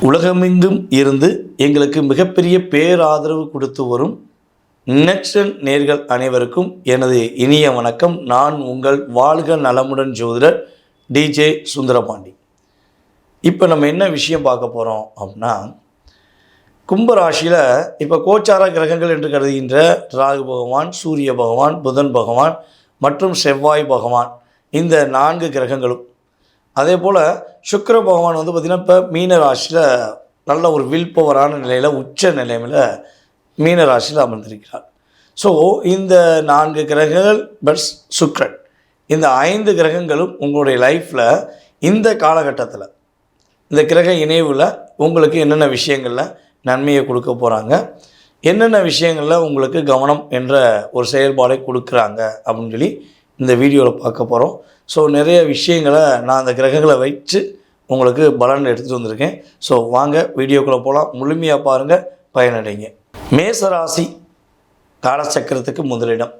உலகமெங்கும் இருந்து எங்களுக்கு மிகப்பெரிய பேராதரவு கொடுத்து வரும் நெக்ஸ்டன் நேர்கள் அனைவருக்கும் எனது இனிய வணக்கம். நான் உங்கள் வாழ்க நலமுடன் ஜோதிடர் டிஜே சுந்தரபாண்டி. இப்போ நம்ம என்ன விஷயம் பார்க்க போகிறோம் அப்படின்னா, கும்பராசியில் இப்போ கோச்சார கிரகங்கள் என்று கருதுகின்ற ராகு பகவான், சூரிய பகவான், புதன் பகவான் மற்றும் செவ்வாய் பகவான், இந்த 4 கிரகங்களும், அதே போல் சுக்கிர பகவான் வந்து பார்த்திங்கன்னா இப்போ மீன ராசியில் நல்ல ஒரு வில் பவரான நிலையில் உச்ச நிலையில் மீன ராசியில் அமர்ந்திருக்கிறார். ஸோ இந்த 4 கிரகங்கள் பட் சுக்கிரன், இந்த 5 கிரகங்களும் உங்களுடைய லைஃப்பில் இந்த காலகட்டத்தில் இந்த கிரக இணைவில் உங்களுக்கு என்னென்ன விஷயங்களில் நன்மையை கொடுக்க போகிறாங்க, என்னென்ன விஷயங்களில் உங்களுக்கு கவனம் என்ற ஒரு செயல்பாடை கொடுக்குறாங்க அப்படின்னு சொல்லி இந்த வீடியோவில் பார்க்க போகிறோம். ஸோ நிறைய விஷயங்களை நான் அந்த கிரகங்களை வச்சு உங்களுக்கு பலன் எடுத்துகிட்டு வந்திருக்கேன். ஸோ வாங்க வீடியோக்குள்ளே போகலாம், முழுமையாக பாருங்கள், பயனடைங்க. மேசராசி காலச்சக்கரத்துக்கு முதலிடம்,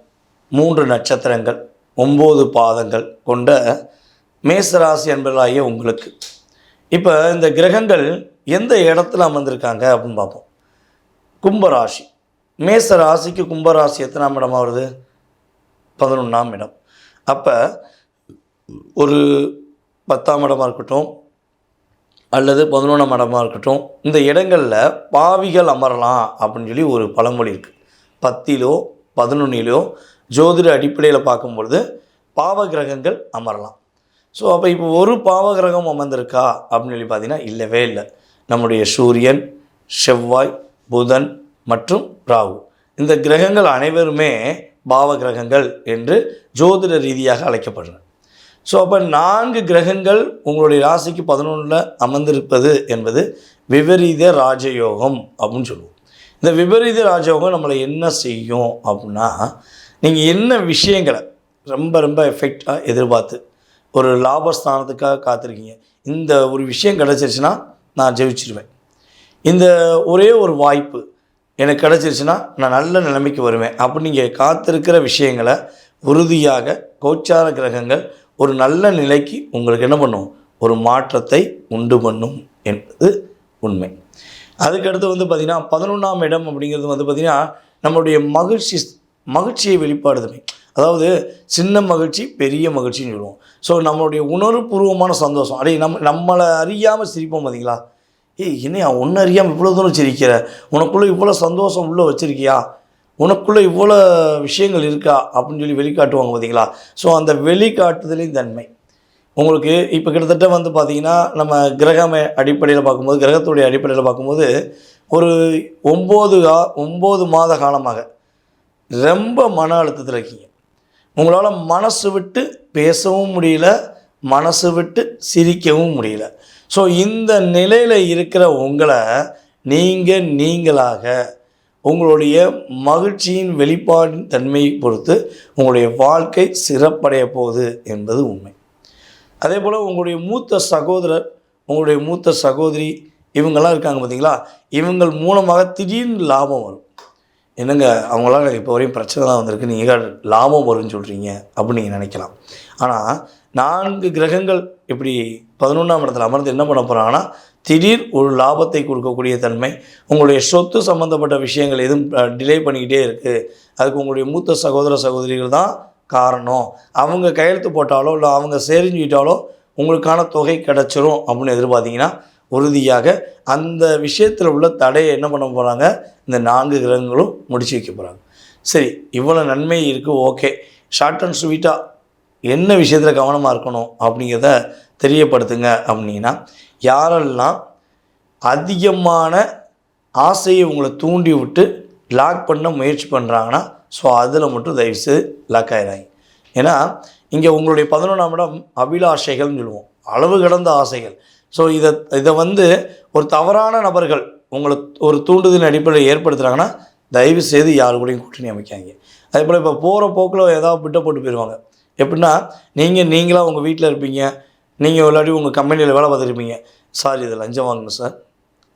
3 நட்சத்திரங்கள் 9 பாதங்கள் கொண்ட மேசராசி என்பதாகிய உங்களுக்கு இப்போ இந்த கிரகங்கள் எந்த இடத்துல அமர்ந்திருக்காங்க அப்படின்னு பார்ப்போம். கும்பராசி, மேசராசிக்கு கும்பராசி எத்தனாம் இடமா வருது? 11ஆம் இடம். அப்போ ஒரு 10ஆம் இடமாக இருக்கட்டும் அல்லது 11ஆம் இடமாக இருக்கட்டும், இந்த இடங்களில் பாவிகள் அமரலாம் அப்படின்னு சொல்லி ஒரு பழமொழி இருக்குது. 10லோ 11லோ ஜோதிட அடிப்படையில் பார்க்கும்பொழுது பாவ கிரகங்கள் அமரலாம். ஸோ அப்போ இப்போ ஒரு பாவ கிரகம் அமர்ந்திருக்கா அப்படின்னு சொல்லி பார்த்தீங்கன்னா இல்லவே இல்லை. நம்முடைய சூரியன், செவ்வாய், புதன் மற்றும் ராகு, இந்த கிரகங்கள் அனைவருமே பாவ கிரகங்கள் என்று ஜோதிட ரீதியாக அழைக்கப்படுறன. ஸோ அப்போ 4 கிரகங்கள் உங்களுடைய ராசிக்கு 11ல் அமர்ந்திருப்பது என்பது விபரீத ராஜயோகம் அப்படின்னு சொல்லுவோம். இந்த விபரீத ராஜயோகம் நம்மளை என்ன செய்யும் அப்படின்னா, நீங்கள் என்ன விஷயங்களை ரொம்ப எஃபெக்டாக எதிர்பார்த்து ஒரு லாபஸ்தானத்துக்காக காத்திருக்கீங்க, இந்த ஒரு விஷயம் கிடச்சிருச்சுன்னா நான் ஜெயிச்சிருவேன், இந்த ஒரே ஒரு வாய்ப்பு எனக்கு கிடச்சிருச்சுன்னா நான் நல்ல நிலைமைக்கு வருவேன் அப்படி நீங்கள் காத்திருக்கிற விஷயங்களை உறுதியாக கோச்சார கிரகங்கள் ஒரு நல்ல நிலைக்கு உங்களுக்கு என்ன பண்ணும், ஒரு மாற்றத்தை உண்டு பண்ணும் என்பது உண்மை. அதுக்கடுத்து வந்து பார்த்திங்கன்னா 11ஆம் இடம் அப்படிங்கிறது வந்து பார்த்திங்கன்னா நம்மளுடைய மகிழ்ச்சியை வெளிப்பாடுதுமே. அதாவது சின்ன மகிழ்ச்சி பெரிய மகிழ்ச்சின்னு சொல்லுவோம். ஸோ நம்மளுடைய உணர்வுபூர்வமான சந்தோஷம், அடைய நம்மளை அறியாமல் சிரிப்போம் பார்த்தீங்களா, என்னையா ஒன்று அறியாமல் இவ்வளோ தூரம் சிரிக்கிற, உனக்குள்ளே இவ்வளோ சந்தோஷம் உள்ளே வச்சுருக்கியா, உனக்குள்ளே இவ்வளோ விஷயங்கள் இருக்கா அப்படின்னு சொல்லி வெளிக்காட்டுவாங்க பார்த்தீங்களா. ஸோ அந்த வெளிக்காட்டுதலின் தன்மை உங்களுக்கு இப்போ கிட்டத்தட்ட வந்து பார்த்திங்கன்னா நம்ம கிரகம் அடிப்படையில் பார்க்கும்போது, கிரகத்துடைய அடிப்படையில் பார்க்கும்போது ஒரு 9 மாத காலமாக ரொம்ப மன அழுத்தத்தில் இருக்கீங்க. உங்களால் மனசு விட்டு பேசவும் முடியல, மனசு விட்டு சிரிக்கவும் முடியல. ஸோ இந்த நிலையில் இருக்கிற உங்களை நீங்களாக உங்களுடைய மகிழ்ச்சியின் வெளிப்பாடின் தன்மையை பொறுத்து உங்களுடைய வாழ்க்கை சிறப்படைய போகுது என்பது உண்மை. அதே போல் உங்களுடைய மூத்த சகோதரர், உங்களுடைய மூத்த சகோதரி, இவங்கெல்லாம் இருக்காங்க பார்த்தீங்களா, இவங்கள் மூலமாக திடீர்னு லாபம் வரும். என்னங்க அவங்களால இப்போ வரையும் பிரச்சனை தான் வந்திருக்கு, நீங்கள் லாபம் வரும்னு சொல்கிறீங்க அப்படின்னு நீங்கள் நினைக்கலாம். ஆனால் 4 கிரகங்கள் இப்படி 11ஆம் இடத்துல அமர்ந்து என்ன பண்ண போகிறாங்கன்னா, திடீர் ஒரு லாபத்தை கொடுக்கக்கூடிய தன்மை. உங்களுடைய சொத்து சம்மந்தப்பட்ட விஷயங்கள் எதுவும் டிலே பண்ணிக்கிட்டே இருக்குது, அதுக்கு உங்களுடைய மூத்த சகோதரிகள் தான் காரணம். அவங்க கையெழுத்து போட்டாலோ இல்லை அவங்க செறிஞ்சுக்கிட்டாலோ உங்களுக்கான தொகை கிடச்சிரும் அப்படின்னு எதிர்பார்த்தீங்கன்னா உறுதியாக அந்த விஷயத்தில் உள்ள தடையை என்ன பண்ண போகிறாங்க, இந்த 4 கிரகங்களும் முடிச்சு வைக்க போகிறாங்க. சரி, இவ்வளோ நன்மை இருக்குது, ஓகே, ஷார்ட் அண்ட் ஸ்வீட்டாக என்ன விஷயத்தில் கவனமாக இருக்கணும் அப்படிங்கிறத தெரியப்படுத்துங்க அப்படின்னா, யாரெல்லாம் அதிகமான ஆசையை உங்களை தூண்டி விட்டு லாக் பண்ண முயற்சி பண்ணுறாங்கன்னா, ஸோ அதில் மட்டும் தயவுசெய்து லாக் ஆகிடாங்க. ஏன்னா இங்கே உங்களுடைய 11ஆம் இடம் அபிலாஷைகள்னு சொல்லுவோம், அளவு கடந்த ஆசைகள். ஸோ இதை வந்து ஒரு தவறான நபர்கள் உங்களுக்கு ஒரு தூண்டுதலின் அடிப்படையில் ஏற்படுத்துகிறாங்கன்னா தயவு செய்து யாரு கூடயும் கூட்டணி அமைக்காங்க. அதே போல் இப்போ போகிற போக்கில் ஏதாவது பிட்ட போட்டு போயிடுவாங்க. எப்படின்னா, நீங்களாக உங்கள் வீட்டில் இருப்பீங்க, நீங்கள் விளையாடி உங்கள் கம்பெனியில் வேலை பார்த்துருப்பீங்க, சார் இதை லஞ்சம் வாங்கணும்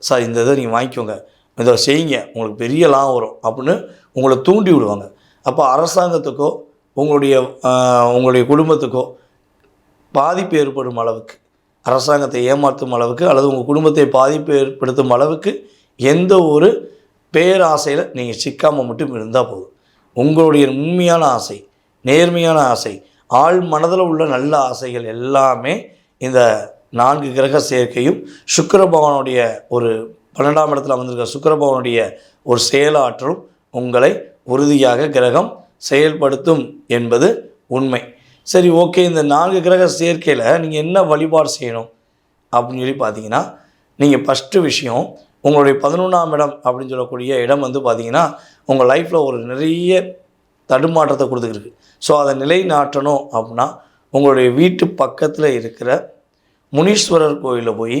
சார் இந்த இதை நீங்கள் வாங்கிக்கோங்க, இதை செய்யுங்க, உங்களுக்கு பெரிய லாபம் வரும் அப்படின்னு உங்களை தூண்டி விடுவாங்க. அப்போ அரசாங்கத்துக்கோ உங்களுடைய குடும்பத்துக்கோ பாதிப்பு ஏற்படும் அளவுக்கு அரசாங்கத்தை ஏமாற்றும் அளவுக்கு அல்லது உங்கள் குடும்பத்தை பாதிப்பு ஏற்படுத்தும் அளவுக்கு எந்த ஒரு பேராசையில் நீங்கள் சிக்காமல் மட்டும் இருந்தால் போதும். உங்களுடைய உண்மையான ஆசை, நேர்மையான ஆசை, ஆழ் மனதில் உள்ள நல்ல ஆசைகள் எல்லாமே இந்த 4 கிரக சேர்க்கையும் சுக்கிர பகவானுடைய ஒரு 12ஆம் இடத்துல வந்திருக்க சுக்கிர பகவானுடைய ஒரு செயலாற்றலும் உங்களை உறுதியாக கிரகம் செயல்படுத்தும் என்பது உண்மை. சரி, ஓகே. இந்த 4 கிரக சேர்க்கையில் நீங்கள் என்ன வழிபாடு செய்யணும் அப்படின்னு சொல்லி பார்த்தீங்கன்னா, நீங்கள் ஃபஸ்ட்டு விஷயம் உங்களுடைய 11ஆம் இடம் அப்படின்னு சொல்லக்கூடிய இடம் வந்து பார்த்திங்கன்னா உங்கள் லைஃப்பில் ஒரு நிறைய தடுமாற்றத்தை கொடுத்துருக்கு. ஸோ அதை நிலைநாட்டணும் அப்படின்னா உங்களுடைய வீட்டு பக்கத்தில் இருக்கிற முனீஸ்வரர் கோயிலில் போய்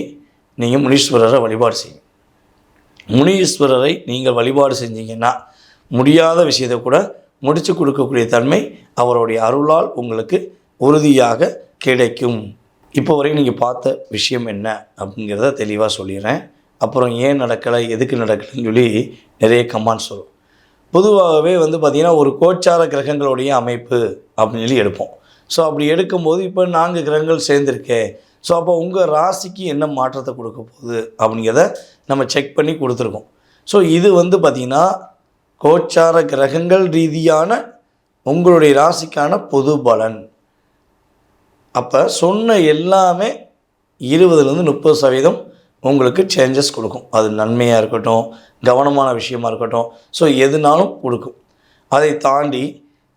நீங்கள் முனீஸ்வரரை வழிபாடு செய்யுங்க. முனீஸ்வரரை நீங்கள் வழிபாடு செஞ்சீங்கன்னா முடியாத விஷயத்தை கூட முடித்து கொடுக்கக்கூடிய தன்மை அவருடைய அருளால் உங்களுக்கு உறுதியாக கிடைக்கும். இப்போ வரைக்கும் நீங்கள் பார்த்த விஷயம் என்ன அப்படிங்கிறத தெளிவாக சொல்லிடுறேன். அப்புறம் ஏன் நடக்கலை, எதுக்கு நடக்கலைன்னு சொல்லி நிறைய கமெண்ட்ஸ் வரும். பொதுவாகவே வந்து பார்த்திங்கன்னா ஒரு கோச்சார கிரகங்களுடைய அமைப்பு அப்படின்னு சொல்லி எடுப்போம். ஸோ அப்படி எடுக்கும்போது இப்போ 4 கிரகங்கள் சேர்ந்துருக்கே, ஸோ அப்போ உங்கள் ராசிக்கு என்ன மாற்றத்தை கொடுக்க போகுது அப்படிங்கிறத நம்ம செக் பண்ணி கொடுத்துருக்கோம். ஸோ இது வந்து பார்த்திங்கன்னா கோச்சார கிரகங்கள் ரீதியான உங்களுடைய ராசிக்கான பொது பலன். அப்போ சொன்ன எல்லாமே 20-30% உங்களுக்கு சேஞ்சஸ் கொடுக்கும். அது நன்மையாக இருக்கட்டும், கவனமான விஷயமா இருக்கட்டும், ஸோ எதுனாலும் கொடுக்கும். அதை தாண்டி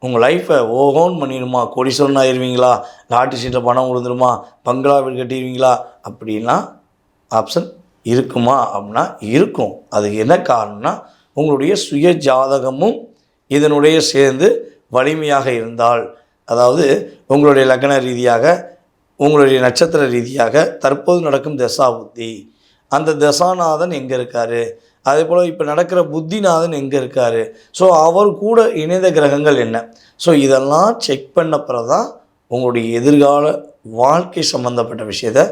உங்கள் லைஃப்பை ஓஹோன்னு பண்ணிடுமா, கோடீஸ்வரன் ஆயிடுவீங்களா, லாட்டரி சீட்டில் பணம் விழுந்துருமா, பங்களா வீடு கட்டிடுவீங்களா அப்படின்னா ஆப்ஷன் இருக்குமா அப்படின்னா இருக்கும். அதுக்கு என்ன காரணம்னா உங்களுடைய சுய ஜாதகமும் இதனுடைய சேர்ந்து வலிமையாக இருந்தால், அதாவது உங்களுடைய லக்ன ரீதியாக உங்களுடைய நட்சத்திர ரீதியாக தற்போது நடக்கும் தசா புத்தி, அந்த தசாநாதன் எங்கே இருக்கார், அதே போல் இப்போ நடக்கிற புத்திநாதன் எங்கே இருக்கார், ஸோ அவர் கூட இணைந்த கிரகங்கள் என்ன, ஸோ இதெல்லாம் செக் பண்ண பிறகு தான் உங்களுடைய எதிர்கால வாழ்க்கை சம்மந்தப்பட்ட விஷயத்தை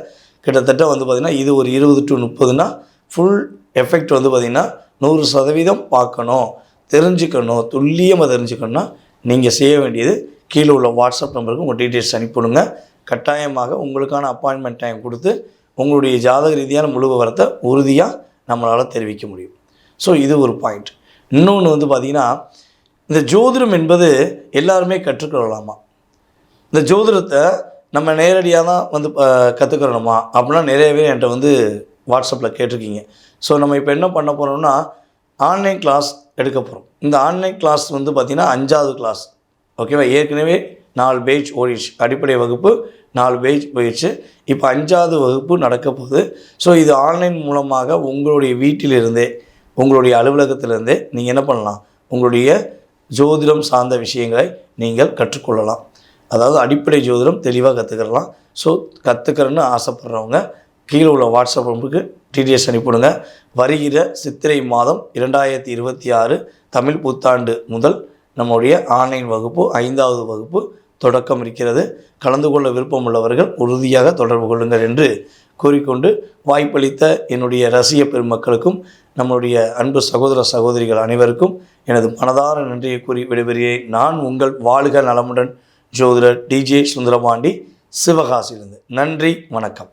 கிட்டத்தட்ட வந்து பார்த்திங்கன்னா இது ஒரு 20-30னா ஃபுல் எஃபெக்ட் வந்து பார்த்திங்கன்னா 100% பார்க்கணும், தெரிஞ்சுக்கணும், துல்லியமாக தெரிஞ்சுக்கணுன்னா நீங்கள் செய்ய வேண்டியது கீழே உள்ள வாட்ஸ்அப் நம்பருக்கு உங்கள் டீட்டெயில்ஸ் அனுப்பிவிடுங்க. கட்டாயமாக உங்களுக்கான அப்பாயின்மெண்ட் டைம் கொடுத்து உங்களுடைய ஜாதக ரீதியான முழு விவரத்தை உறுதியாக நம்மளால் தெரிவிக்க முடியும். ஸோ இது ஒரு பாயிண்ட். இன்னொன்று வந்து பார்த்திங்கன்னா இந்த ஜோதிடம் என்பது எல்லாருமே கற்றுக்கொள்ளலாமா, இந்த ஜோதிடத்தை நம்ம நேரடியாக தான் வந்து கற்றுக்கிறோமா அப்படின்னா நிறையவே என்கிட்ட வந்து வாட்ஸ்அப்பில் கேட்டிருக்கீங்க. ஸோ நம்ம இப்போ என்ன பண்ண போகிறோம்னா ஆன்லைன் கிளாஸ் எடுக்க போகிறோம். இந்த ஆன்லைன் கிளாஸ் வந்து பார்த்திங்கன்னா 5வது கிளாஸ், ஓகேவா. ஏற்கனவே 4 பேட்ச் ஓடிடுச்சு, அடிப்படை வகுப்பு 4 பேட்ச் போயிடுச்சு, இப்போ 5வது வகுப்பு நடக்க போகுது. ஸோ இது ஆன்லைன் மூலமாக உங்களுடைய வீட்டிலிருந்தே உங்களுடைய அலுவலகத்திலிருந்தே நீங்கள் என்ன பண்ணலாம், உங்களுடைய ஜோதிடம் சார்ந்த விஷயங்களை நீங்கள் கற்றுக்கொள்ளலாம். அதாவது அடிப்படை ஜோதிடம் தெளிவாக கற்றுக்கலாம். ஸோ கற்றுக்கிறேன்னு ஆசைப்படுறவங்க கீழே உள்ள வாட்ஸ்அப் நம்பருக்கு டீட்டெயில்ஸ் அனுப்பிவிடுங்க. வருகிற சித்திரை மாதம் 2026 தமிழ் புத்தாண்டு முதல் நம்முடைய ஆன்லைன் வகுப்பு 5வது வகுப்பு தொடக்கம் இருக்கிறது. கலந்து கொள்ள விருப்பம் உள்ளவர்கள் உறுதியாக தொடர்பு கொள்ளுங்கள் என்று கூறிக்கொண்டு வாய்ப்பளித்த என்னுடைய ரசிக பெருமக்களுக்கும் நம்முடைய அன்பு சகோதர சகோதரிகள் அனைவருக்கும் எனது மனதார நன்றியை கூறி விடைபெறுகிறேன். நான் உங்கள் வாழ்க நலமுடன் ஜோதிடர் DJ சுந்தரபாண்டி, சிவகாசியிலிருந்து. நன்றி, வணக்கம்.